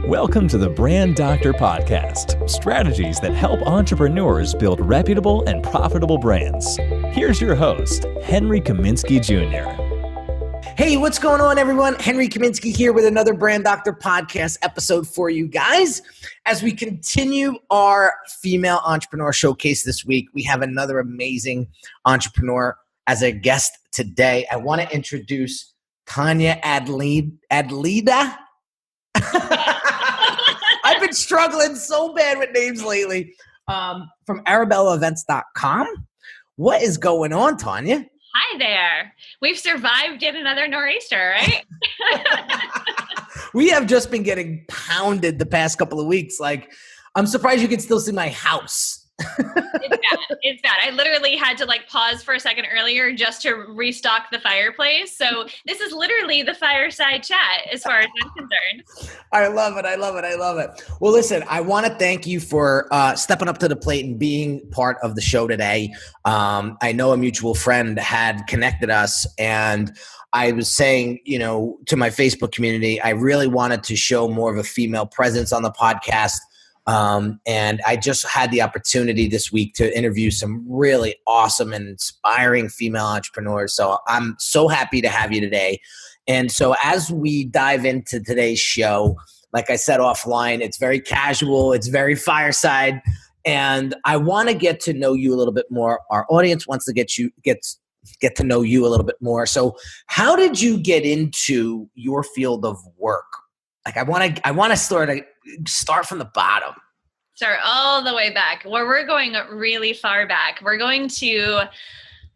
Welcome to the Brand Doctor Podcast, strategies that help entrepreneurs build reputable and profitable brands. Here's your host, Henry Kaminski Jr. Hey, what's going on, everyone? Henry Kaminski here with another Brand Doctor Podcast episode for you guys. As we continue our female entrepreneur showcase this week, we have another amazing entrepreneur as a guest today. I want to introduce Tanya Adlida. I've been struggling so bad with names lately. From ArabellaEvents.com. What is going on, Tanya? Hi there. We've survived yet another nor'easter, right? We have just been getting pounded the past couple of weeks. Like, I'm surprised you can still see my house. It's bad. I literally had to pause for a second earlier just to restock the fireplace. So this is literally the fireside chat as far as I'm concerned. I love it. Well, listen, I want to thank you for stepping up to the plate and being part of the show today. I know a mutual friend had connected us, and I was saying, to my Facebook community, I really wanted to show more of a female presence on the podcast. And I just had the opportunity this week to interview some really awesome and inspiring female entrepreneurs. So I'm so happy to have you today. And so as we dive into today's show, like I said offline, it's very casual, it's very fireside, and I want to get to know you a little bit more. Our audience wants to get to know you a little bit more. So how did you get into your field of work? I want to start from the bottom. Start all the way back. Well, we're going really far back. We're going to,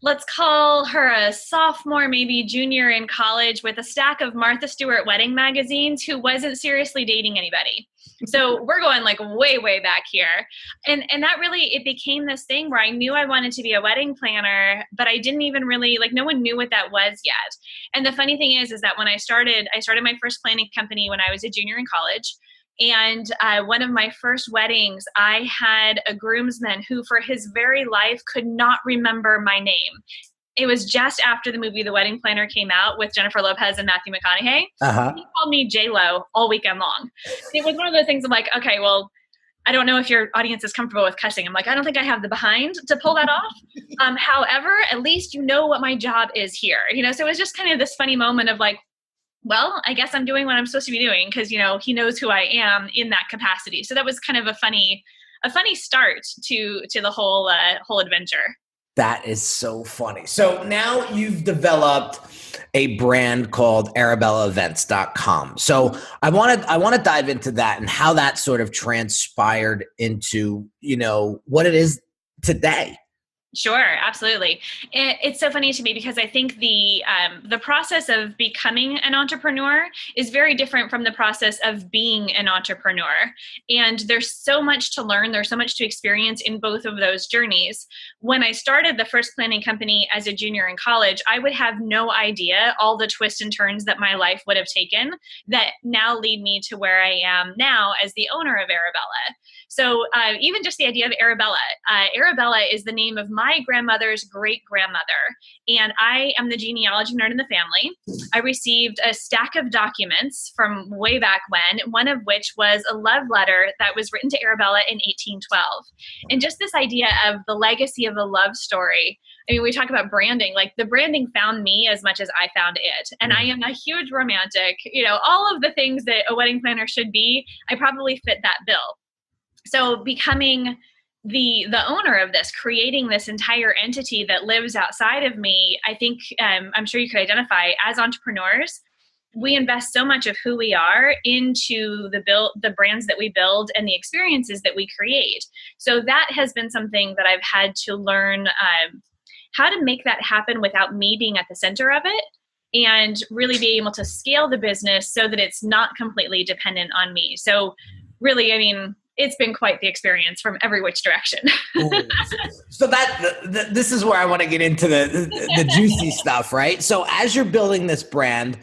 let's call her a sophomore, maybe junior in college with a stack of Martha Stewart wedding magazines who wasn't seriously dating anybody. So we're going way, way back here. And that really, it became this thing where I knew I wanted to be a wedding planner, but I didn't even really, no one knew what that was yet. And the funny thing is that when I started my first planning company when I was a junior in college. And one of my first weddings, I had a groomsman who for his very life could not remember my name. It was just after the movie The Wedding Planner came out with Jennifer Lopez and Matthew McConaughey. Uh-huh. He called me J-Lo all weekend long. It was one of those things I'm like, okay, well, I don't know if your audience is comfortable with cussing. I'm like, I don't think I have the behind to pull that off. However, at least you know what my job is here. So it was just kind of this funny moment of well, I guess I'm doing what I'm supposed to be doing because, he knows who I am in that capacity. So that was kind of a funny start to the whole adventure. That is so funny. So now you've developed a brand called ArabellaEvents.com. So I want to dive into that and how that sort of transpired into, what it is today. Sure, absolutely. It's so funny to me because I think the process of becoming an entrepreneur is very different from the process of being an entrepreneur. And there's so much to learn. There's so much to experience in both of those journeys. When I started the first planning company as a junior in college, I would have no idea all the twists and turns that my life would have taken that now lead me to where I am now as the owner of Arabella. So even just the idea of Arabella. Arabella is the name of my grandmother's great-grandmother, and I am the genealogy nerd in the family. I received a stack of documents from way back when, one of which was a love letter that was written to Arabella in 1812. And just this idea of the legacy of a love story. I mean, we talk about branding, the branding found me as much as I found it. And I am a huge romantic, all of the things that a wedding planner should be, I probably fit that bill. So becoming the owner of this, creating this entire entity that lives outside of me, I think I'm sure you could identify as entrepreneurs, we invest so much of who we are into the brands that we build and the experiences that we create. So that has been something that I've had to learn how to make that happen without me being at the center of it and really be able to scale the business so that it's not completely dependent on me. So really, it's been quite the experience from every which direction. So this is where I want to get into the juicy stuff, right? So as you're building this brand,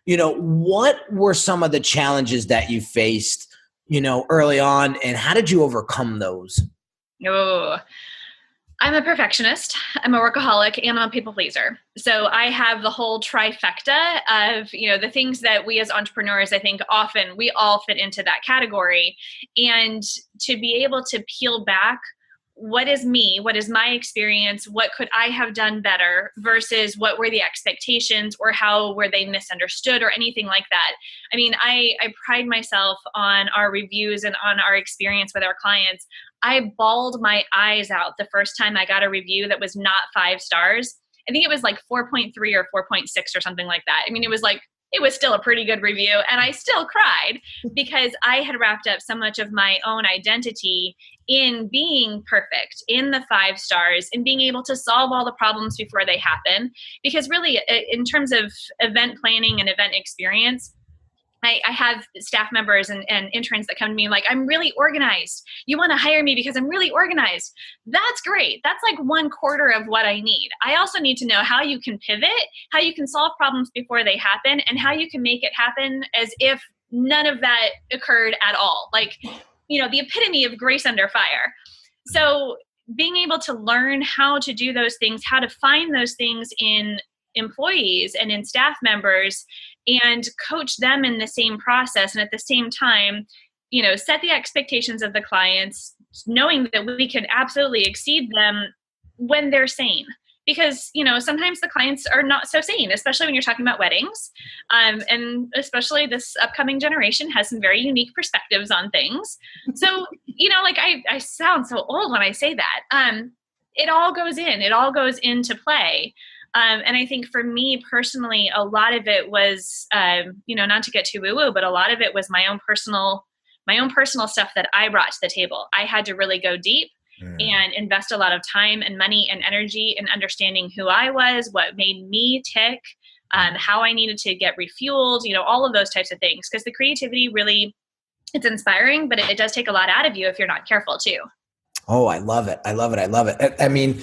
what were some of the challenges that you faced, early on, and how did you overcome those? Oh, I'm a perfectionist, I'm a workaholic, and I'm a people pleaser. So I have the whole trifecta of, the things that we as entrepreneurs, I think often we all fit into that category. And to be able to peel back, what is me? What is my experience? What could I have done better versus what were the expectations, or how were they misunderstood, or anything like that? I mean, I pride myself on our reviews and on our experience with our clients. I bawled my eyes out the first time I got a review that was not 5 stars. I think it was like 4.3 or 4.6 or something like that. I mean, it was still a pretty good review, and I still cried because I had wrapped up so much of my own identity in being perfect, in the 5 stars, in being able to solve all the problems before they happen. Because really, in terms of event planning and event experience, I have staff members and interns that come to me like, I'm really organized. You want to hire me because I'm really organized. That's great. That's like 1/4 of what I need. I also need to know how you can pivot, how you can solve problems before they happen, and how you can make it happen as if none of that occurred at all. Like, the epitome of grace under fire. So being able to learn how to do those things, how to find those things in employees and in staff members, and coach them in the same process. And at the same time, set the expectations of the clients, knowing that we can absolutely exceed them when they're sane. Because, sometimes the clients are not so sane, especially when you're talking about weddings. And especially this upcoming generation has some very unique perspectives on things. So, I sound so old when I say that. It all goes into play. And I think for me personally, a lot of it was, not to get too woo-woo, but a lot of it was my own personal stuff that I brought to the table. I had to really go deep and invest a lot of time and money and energy in understanding who I was, what made me tick, how I needed to get refueled, all of those types of things. Because the creativity really, it's inspiring, but it does take a lot out of you if you're not careful too. Oh, I love it. I love it. I mean,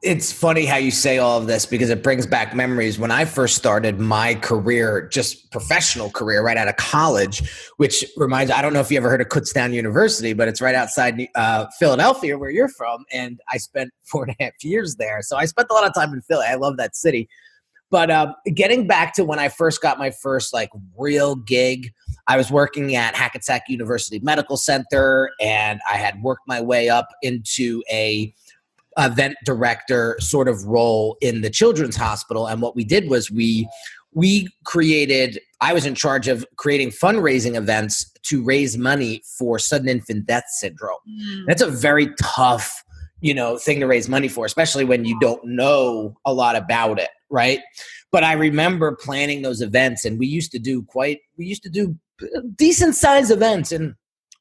it's funny how you say all of this because it brings back memories when I first started my career, just professional career right out of college, which reminds, I don't know if you ever heard of Kutztown University, but it's right outside Philadelphia where you're from. And I spent 4.5 years there. So I spent a lot of time in Philly. I love that city. But getting back to when I first got my first real gig, I was working at Hackensack University Medical Center, and I had worked my way up into a event director sort of role in the children's hospital. And what we did was we I was in charge of creating fundraising events to raise money for sudden infant death syndrome. That's a very tough, thing to raise money for, especially when you don't know a lot about it. Right. But I remember planning those events, and we used to do decent sized events, and,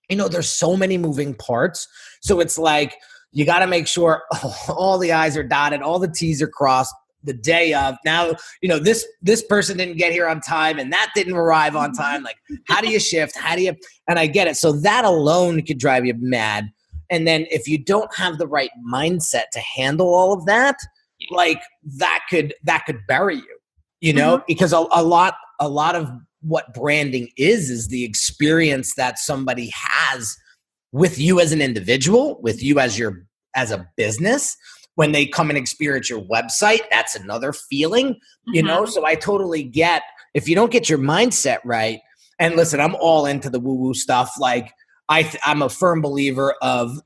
there's so many moving parts. So it's like, you got to make sure all the I's are dotted, all the T's are crossed the day of. Now, this person didn't get here on time and that didn't arrive on time. Like, how do you shift? And I get it. So that alone could drive you mad. And then if you don't have the right mindset to handle all of that, that could bury you, because a lot of what branding is the experience that somebody has with you as an individual, with you as a business. When they come and experience your website, that's another feeling, So I totally get, if you don't get your mindset right, and listen, I'm all into the woo-woo stuff. I'm a firm believer of,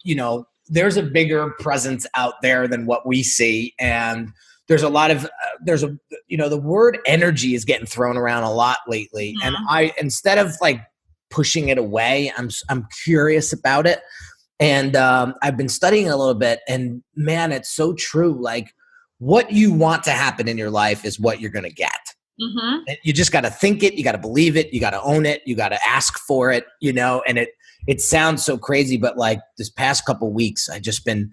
there's a bigger presence out there than what we see. And there's a lot of, the word energy is getting thrown around a lot lately. And instead of pushing it away, I'm curious about it. And I've been studying a little bit, and man, it's so true. What you want to happen in your life is what you're going to get. You just got to think it. You got to believe it. You got to own it. You got to ask for it, and it sounds so crazy, but this past couple weeks, I just been,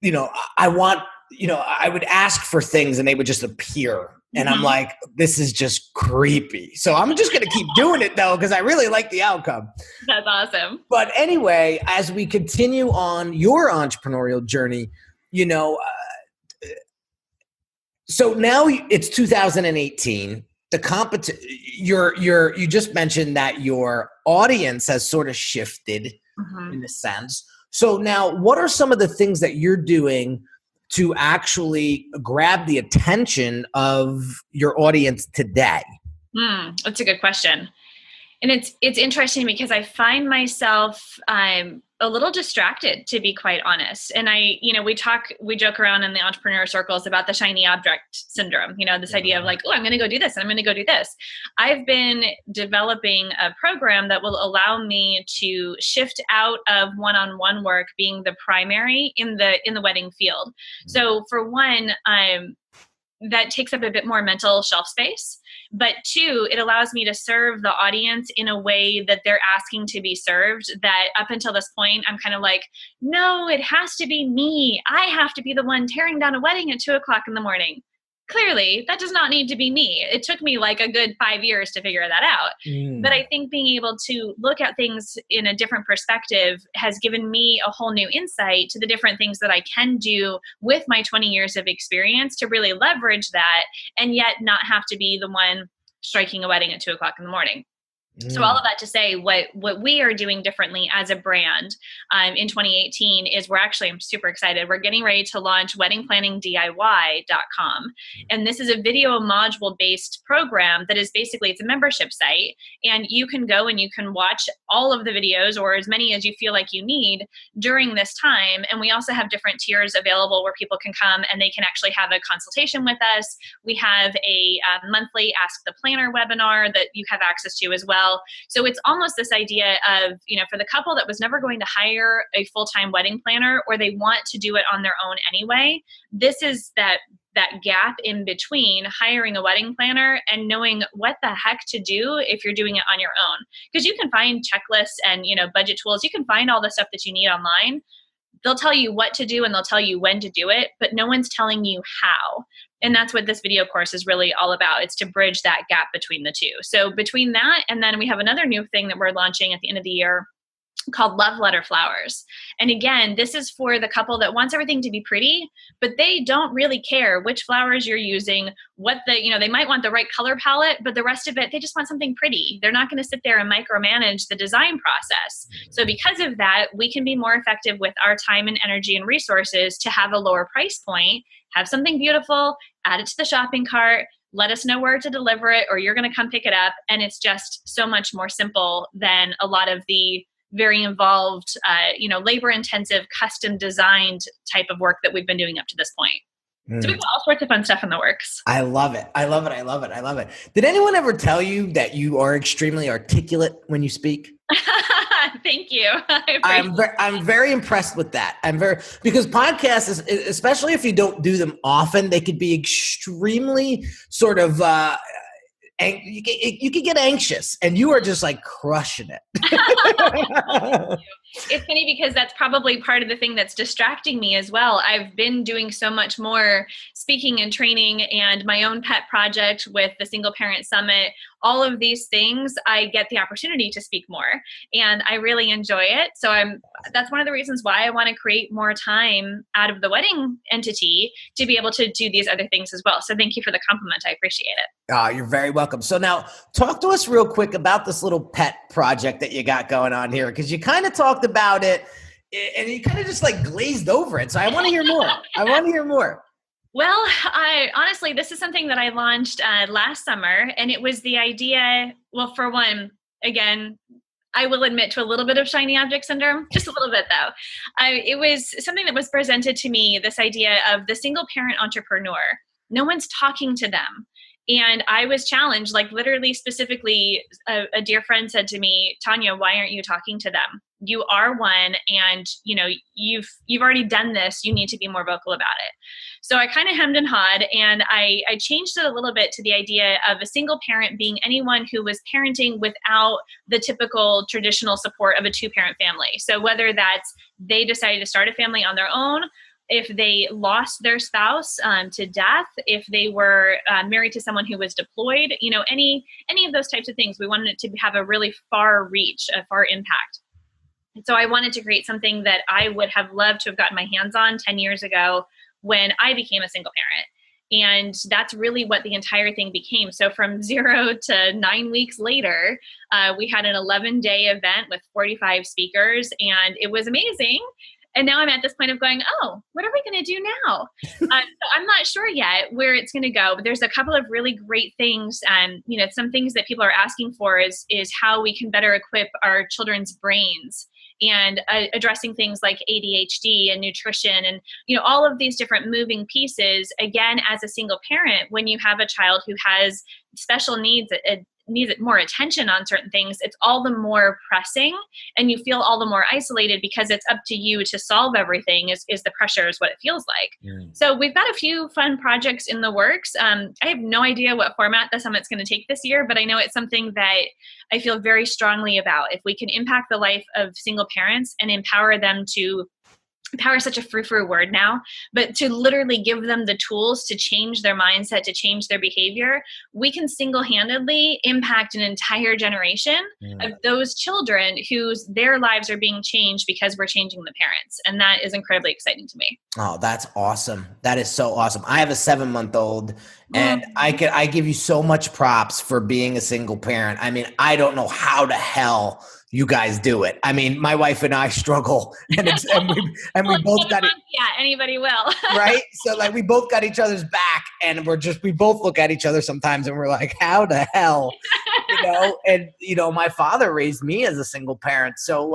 I would ask for things and they would just appear. And I'm like, this is just creepy. So I'm just going to keep doing it though, because I really like the outcome. That's awesome. But anyway, as we continue on your entrepreneurial journey, so now it's 2018. You just mentioned that your audience has sort of shifted in a sense. So now, what are some of the things that you're doing to actually grab the attention of your audience today? That's a good question. And it's interesting because I find myself a little distracted, to be quite honest. And we joke around in the entrepreneur circles about the shiny object syndrome, this idea of like, oh, I'm going to go do this and I'm going to go do this. I've been developing a program that will allow me to shift out of one-on-one work being the primary in the wedding field. So for one, that takes up a bit more mental shelf space. But two, it allows me to serve the audience in a way that they're asking to be served, that up until this point, I'm kind of like, no, it has to be me. I have to be the one tearing down a wedding at 2:00 in the morning. Clearly, that does not need to be me. It took me like a good 5 years to figure that out. But I think being able to look at things in a different perspective has given me a whole new insight to the different things that I can do with my 20 years of experience to really leverage that and yet not have to be the one striking a wedding at 2:00 in the morning. So all of that to say, what we are doing differently as a brand in 2018 is I'm super excited. We're getting ready to launch weddingplanningdiy.com. And this is a video module based program that is basically, it's a membership site. And you can go and you can watch all of the videos or as many as you feel like you need during this time. And we also have different tiers available where people can come and they can actually have a consultation with us. We have a monthly Ask the Planner webinar that you have access to as well. So it's almost this idea of, for the couple that was never going to hire a full-time wedding planner or they want to do it on their own anyway, this is that gap in between hiring a wedding planner and knowing what the heck to do if you're doing it on your own. Because you can find checklists and, budget tools. You can find all the stuff that you need online. They'll tell you what to do and they'll tell you when to do it, but no one's telling you how. And that's what this video course is really all about. It's to bridge that gap between the two. So between that, and then we have another new thing that we're launching at the end of the year called Love Letter Flowers. And again, this is for the couple that wants everything to be pretty, but they don't really care which flowers you're using, they might want the right color palette, but the rest of it, they just want something pretty. They're not going to sit there and micromanage the design process. So because of that, we can be more effective with our time and energy and resources to have a lower price point, have something beautiful, add it to the shopping cart, let us know where to deliver it, or you're going to come pick it up. And it's just so much more simple than a lot of the very involved, labor-intensive, custom-designed type of work that we've been doing up to this point. So we've got all sorts of fun stuff in the works. I love it. I love it. I love it. I love it. Did anyone ever tell you that you are extremely articulate when you speak? Thank you. I'm very impressed with that. Because podcasts, especially if you don't do them often, they could be extremely sort of you could get anxious, and you are just like crushing it. It's funny because that's probably part of the thing that's distracting me as well. I've been doing so much more speaking and training and my own pet project with the Single Parent Summit. All of these things, I get the opportunity to speak more, and I really enjoy it. So that's one of the reasons why I want to create more time out of the wedding entity to be able to do these other things as well. So thank you for the compliment. I appreciate it. You're very welcome. So now talk to us real quick about this little pet project that you got going on here, because you kind of talked about it and you kind of just like glazed over it. So I want to hear more. Well, honestly, this is something that I launched last summer, and it was the idea, well, for one, again, I will admit to a little bit of shiny object syndrome, just a little bit though. It was something that was presented to me, this idea of the single parent entrepreneur. No one's talking to them. And I was challenged, like literally specifically, a dear friend said to me, Tanya, why aren't you talking to them? You are one, and you've already done this. You need to be more vocal about it. So I kind of hemmed and hawed, and I changed it a little bit to the idea of a single parent being anyone who was parenting without the typical traditional support of a two-parent family. So whether that's they decided to start a family on their own, if they lost their spouse to death, if they were married to someone who was deployed, any of those types of things, we wanted it to have a really far reach, a far impact. And so I wanted to create something that I would have loved to have gotten my hands on 10 years ago when I became a single parent. And that's really what the entire thing became. So from 0 to 9 weeks later, we had an 11-day event with 45 speakers, and it was amazing. And now I'm at this point of going, oh, what are we going to do now? So I'm not sure yet where it's going to go, but there's a couple of really great things. Some things that people are asking for is how we can better equip our children's brains, and addressing things like ADHD and nutrition and, all of these different moving pieces. Again, as a single parent, when you have a child who has special needs, needs more attention on certain things, it's all the more pressing, and you feel all the more isolated because it's up to you to solve everything is the pressure is what it feels like. So we've got a few fun projects in the works. I have no idea what format the summit's going to take this year, but I know it's something that I feel very strongly about. If we can impact the life of single parents and empower them to power is such a frou-frou word now, but to literally give them the tools to change their mindset, to change their behavior, we can single-handedly impact an entire generation of those children their lives are being changed because we're changing the parents. And that is incredibly exciting to me. Oh, that's awesome. That is so awesome. I have a 7-month-old, and I give you so much props for being a single parent. I mean, I don't know how the hell you guys do it. I mean, my wife and I struggle, and we both got it. Yeah, anybody will. Right? So we both got each other's back, and we both look at each other sometimes and we're like, how the hell, and my father raised me as a single parent. So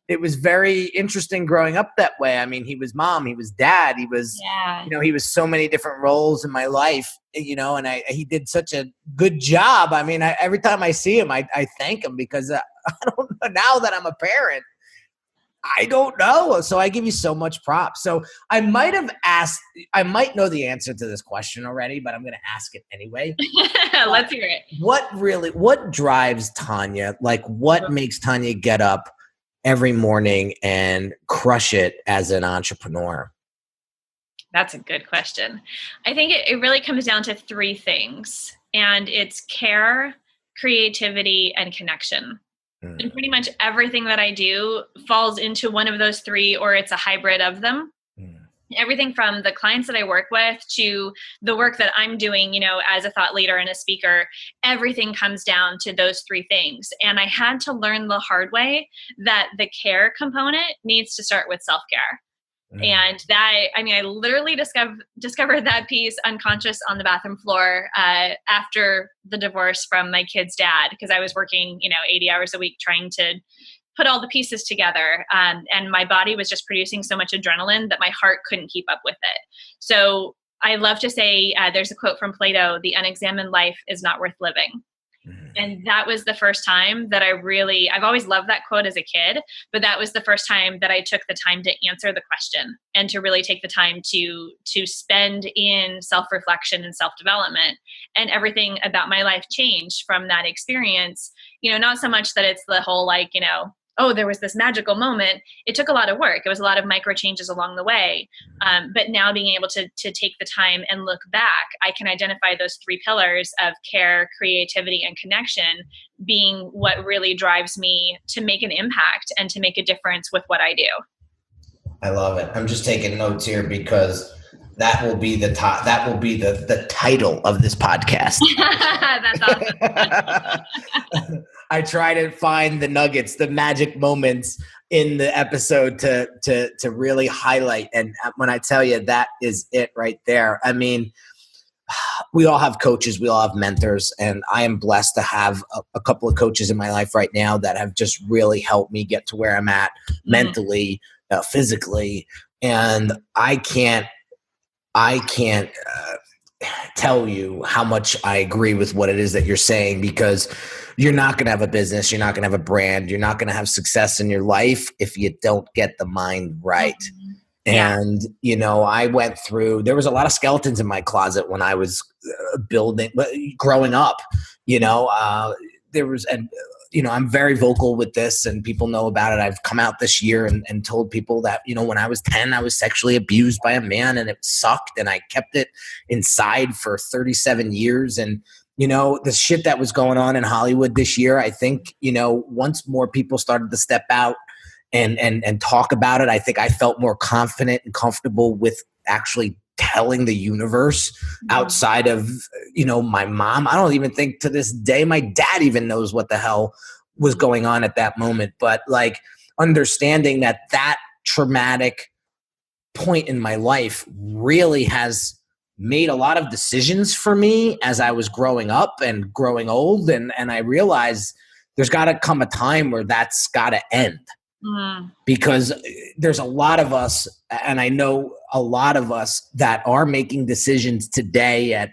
it was very interesting growing up that way. I mean, he was mom, he was dad, he was, he was so many different roles in my life, and he did such a good job. I mean, every time I see him, I thank him, because I don't know, now that I'm a parent, I don't know. So I give you so much props. So I might know the answer to this question already, but I'm going to ask it anyway. Let's hear it. What drives Tanya? What makes Tanya get up every morning and crush it as an entrepreneur? That's a good question. I think it really comes down to 3 things, and it's care, creativity, and connection. And pretty much everything that I do falls into one of those 3, or it's a hybrid of them. Everything from the clients that I work with to the work that I'm doing, as a thought leader and a speaker, everything comes down to those 3 things. And I had to learn the hard way that the care component needs to start with self-care. And I literally discovered that piece unconscious on the bathroom floor after the divorce from my kid's dad, because I was working, 80 hours a week trying to put all the pieces together. And my body was just producing so much adrenaline that my heart couldn't keep up with it. So I love to say, there's a quote from Plato, "The unexamined life is not worth living." And that was the first time that I've always loved that quote as a kid, but that was the first time that I took the time to answer the question and to really take the time to spend in self-reflection and self-development. And everything about my life changed from that experience. Not so much that it's the whole oh, there was this magical moment. It took a lot of work. It was a lot of micro changes along the way. But now being able to take the time and look back, I can identify those 3 pillars of care, creativity, and connection being what really drives me to make an impact and to make a difference with what I do. I love it. I'm just taking notes here because that will be the top. That will be the title of this podcast. That's awesome. I try to find the nuggets, the magic moments in the episode to really highlight. And when I tell you, that is it right there. I mean, we all have coaches, we all have mentors, and I am blessed to have a couple of coaches in my life right now that have just really helped me get to where I'm at mentally, physically. And I can't tell you how much I agree with what it is that you're saying, because you're not going to have a business, you're not going to have a brand, you're not going to have success in your life if you don't get the mind right. And, I went through, there was a lot of skeletons in my closet when I was growing up, there was, and I'm very vocal with this and people know about it. I've come out this year and told people that, when I was 10, I was sexually abused by a man and it sucked and I kept it inside for 37 years. And, the shit that was going on in Hollywood this year, I think, once more people started to step out and talk about it, I think I felt more confident and comfortable with actually telling the universe outside of, my mom. I don't even think to this day my dad even knows what the hell was going on at that moment. But like understanding that traumatic point in my life really has made a lot of decisions for me as I was growing up and growing old. And I realized there's got to come a time where that's got to end. Because there's a lot of us, and I know a lot of us that are making decisions today at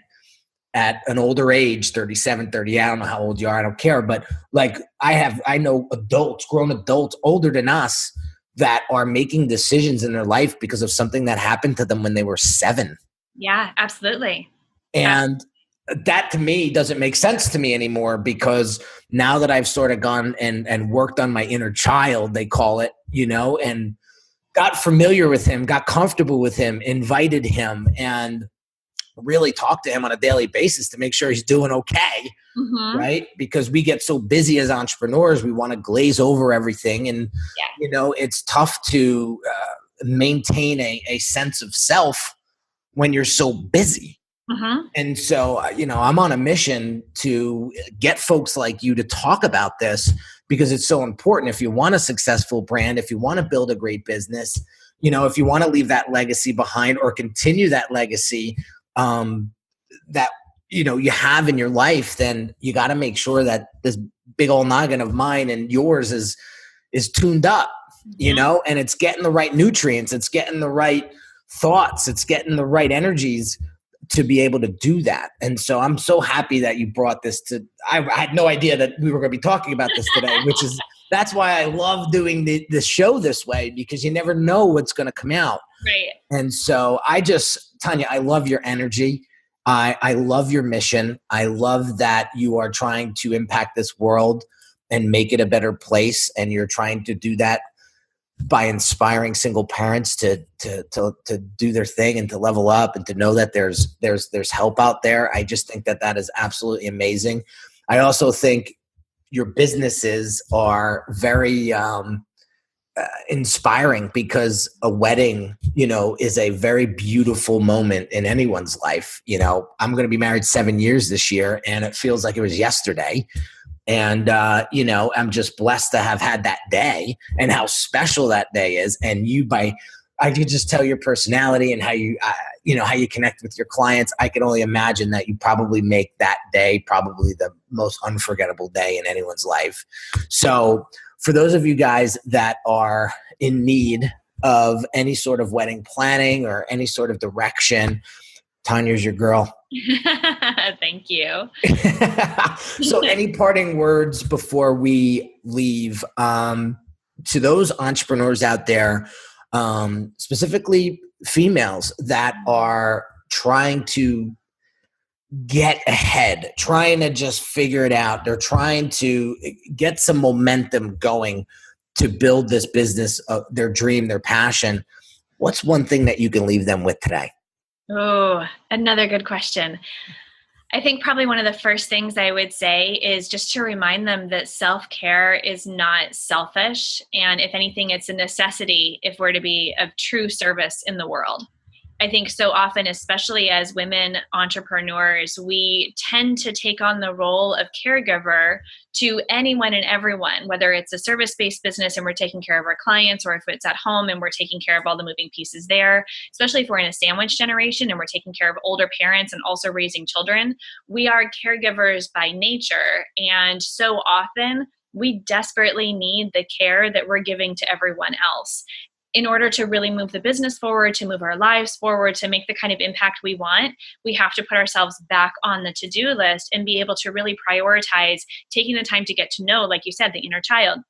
an older age, 37, 30, I don't know how old you are, I don't care. But like I know adults, grown adults older than us that are making decisions in their life because of something that happened to them when they were 7. Yeah, absolutely. And that to me doesn't make sense to me anymore, because now that I've sort of gone and worked on my inner child, they call it, and got familiar with him, got comfortable with him, invited him, and really talked to him on a daily basis to make sure he's doing okay. Right? Because we get so busy as entrepreneurs, we want to glaze over everything. And, it's tough to maintain a sense of self when you're so busy. And so, I'm on a mission to get folks like you to talk about this, because it's so important. If you want a successful brand, if you want to build a great business, if you want to leave that legacy behind or continue that legacy that, you have in your life, then you got to make sure that this big old noggin of mine and yours is tuned up, and it's getting the right nutrients, it's getting the right thoughts, it's getting the right energies to be able to do that. And so I'm so happy that you brought this I had no idea that we were going to be talking about this today, that's why I love doing the show this way, because you never know what's going to come out. Right. And so Tanya, I love your energy. I love your mission. I love that you are trying to impact this world and make it a better place. And you're trying to do that by inspiring single parents to do their thing and to level up and to know that there's help out there. I just think that is absolutely amazing. I also think your businesses are very inspiring, because a wedding, is a very beautiful moment in anyone's life. I'm going to be married 7 years this year, and it feels like it was yesterday. And, I'm just blessed to have had that day and how special that day is. And I could just tell your personality and how how you connect with your clients. I can only imagine that you probably make that day probably the most unforgettable day in anyone's life. So for those of you guys that are in need of any sort of wedding planning or any sort of direction, Tanya's your girl. Thank you. So any parting words before we leave to those entrepreneurs out there, specifically females that are trying to get ahead, trying to just figure it out. They're trying to get some momentum going to build this business, their dream, their passion. What's one thing that you can leave them with today? Oh, another good question. I think probably one of the first things I would say is just to remind them that self-care is not selfish. And if anything, it's a necessity if we're to be of true service in the world. I think so often, especially as women entrepreneurs, we tend to take on the role of caregiver to anyone and everyone, whether it's a service-based business and we're taking care of our clients, or if it's at home and we're taking care of all the moving pieces there, especially if we're in a sandwich generation and we're taking care of older parents and also raising children. We are caregivers by nature. And so often we desperately need the care that we're giving to everyone else. In order to really move the business forward, to move our lives forward, to make the kind of impact we want, we have to put ourselves back on the to-do list and be able to really prioritize taking the time to get to know, like you said, the inner child.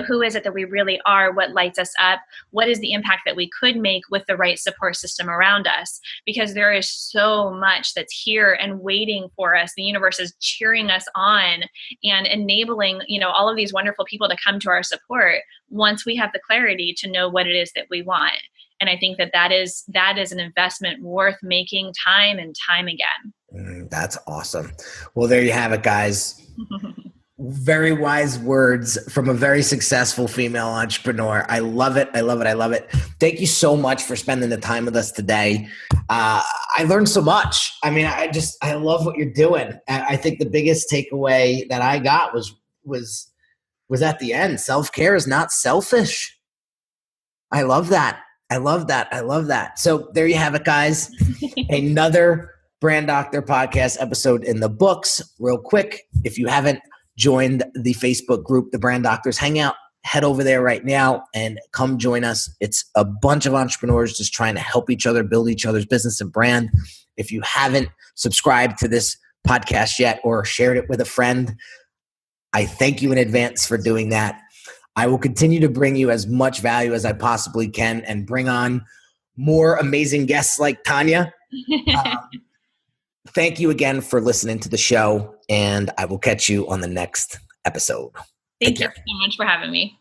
Who is it that we really are? What lights us up? What is the impact that we could make with the right support system around us? Because there is so much that's here and waiting for us. The universe is cheering us on and enabling, all of these wonderful people to come to our support once we have the clarity to know what it is that we want. And I think that is an investment worth making time and time again. That's awesome. Well, there you have it, guys. Very wise words from a very successful female entrepreneur. I love it. I love it. I love it. Thank you so much for spending the time with us today. I learned so much. I mean, I love what you're doing. I think the biggest takeaway that I got was at the end. Self-care is not selfish. I love that. I love that. I love that. So there you have it, guys. Another Brand Doctor podcast episode in the books. Real quick, if you haven't joined the Facebook group, the Brand Doctors Hangout, head over there right now and come join us. It's a bunch of entrepreneurs just trying to help each other build each other's business and brand. If you haven't subscribed to this podcast yet or shared it with a friend, I thank you in advance for doing that. I will continue to bring you as much value as I possibly can and bring on more amazing guests like Tanya. Thank you again for listening to the show, and I will catch you on the next episode. Thank you so much for having me.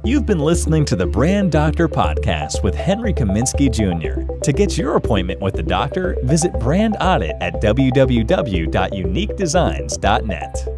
You've been listening to the Brand Doctor Podcast with Henry Kaminski Jr. To get your appointment with the doctor, visit Brand Audit at www.uniquedesignz.net.